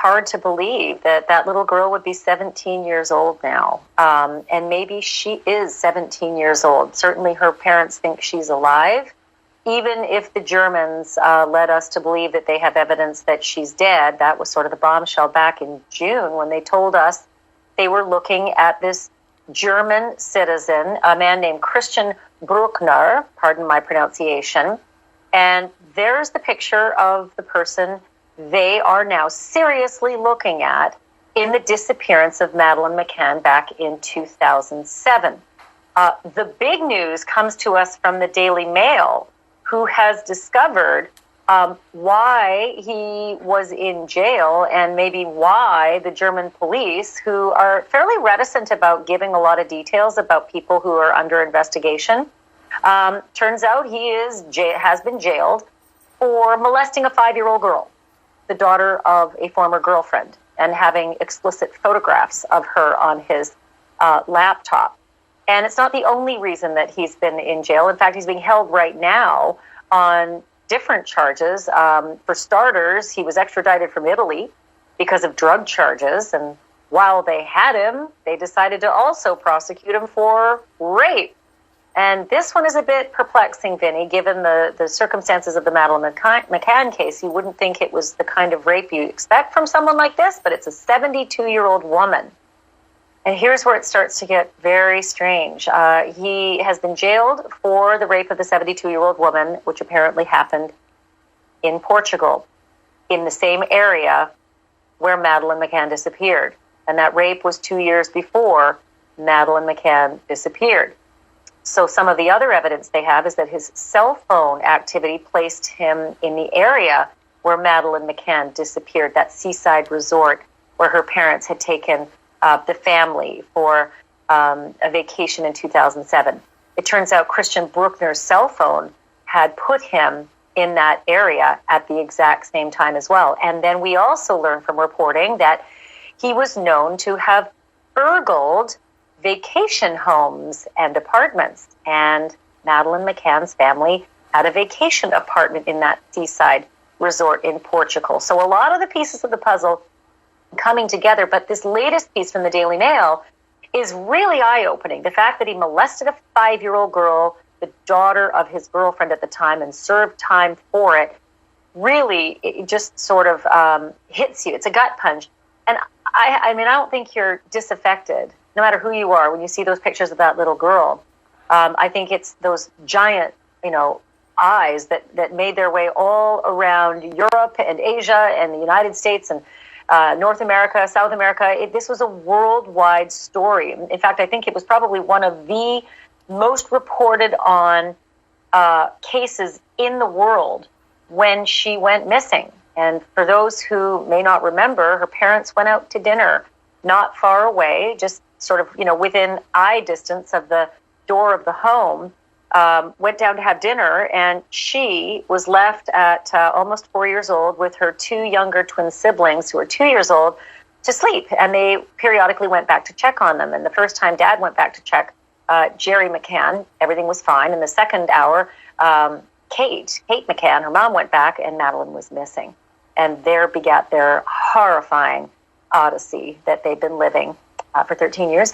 hard to believe that that little girl would be 17 years old now. And maybe she is 17 years old. Certainly her parents think she's alive. Even if the Germans led us to believe that they have evidence that she's dead, that was sort of the bombshell back in June when they told us they were looking at this German citizen, a man named Christian Bruckner, pardon my pronunciation. And there's the picture of the person they are now seriously looking at in the disappearance of Madeline McCann back in 2007. The big news comes to us from the Daily Mail, who has discovered why he was in jail and maybe why the German police, who are fairly reticent about giving a lot of details about people who are under investigation, turns out he has been jailed for molesting a 5-year-old girl, the daughter of a former girlfriend, and having explicit photographs of her on his laptop. And it's not the only reason that he's been in jail. In fact, he's being held right now on different charges. For starters, he was extradited from Italy because of drug charges. And while they had him, they decided to also prosecute him for rape. And this one is a bit perplexing, Vinny, given the circumstances of the Madeline McCann case. You wouldn't think it was the kind of rape you expect from someone like this, but it's a 72-year-old woman. And here's where it starts to get very strange. He has been jailed for the rape of the 72-year-old woman, which apparently happened in Portugal, in the same area where Madeline McCann disappeared. And that rape was 2 years before Madeline McCann disappeared. So some of the other evidence they have is that his cell phone activity placed him in the area where Madeline McCann disappeared, that seaside resort where her parents had taken the family for a vacation in 2007. It turns out Christian Bruckner's cell phone had put him in that area at the exact same time as well. And then we also learned from reporting that he was known to have burgled vacation homes and apartments. And Madeline McCann's family had a vacation apartment in that seaside resort in Portugal. So a lot of the pieces of the puzzle coming together, but this latest piece from the Daily Mail is really eye-opening. The fact that he molested a 5-year-old girl, the daughter of his girlfriend at the time, and served time for it, really, it just sort of hits you. It's a gut punch. And I mean, I don't think you're disaffected, no matter who you are, when you see those pictures of that little girl. I think it's those giant, eyes that made their way all around Europe and Asia and the United States and North America, South America. This was a worldwide story. In fact, I think it was probably one of the most reported on cases in the world when she went missing. And for those who may not remember, her parents went out to dinner not far away, just sort of, within eye distance of the door of the home, went down to have dinner, and she was left at almost 4 years old with her 2 younger twin siblings who were 2 years old to sleep. And they periodically went back to check on them. And the first time Dad went back to check, Jerry McCann, everything was fine. In the second hour, Kate McCann, her mom, went back, and Madeline was missing. And there begat their horrifying odyssey that they've been living for 13 years.